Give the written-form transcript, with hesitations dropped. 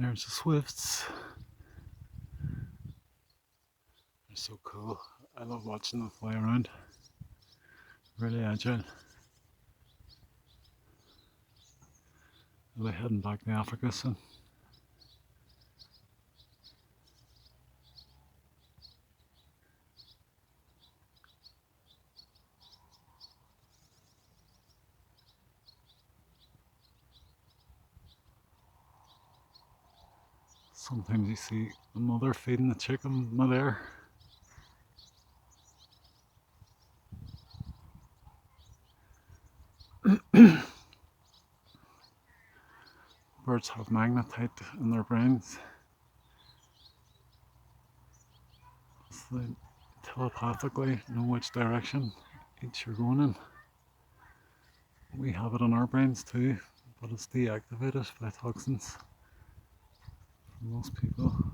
There's the swifts. They're so cool. I love watching them fly around. Really agile. Are they heading back to Africa soon? Sometimes you see the mother feeding the chicken midair. Birds have magnetite in their brains, so they telepathically know which direction each are going in. We have it in our brains too, but it's deactivated by toxins for most people.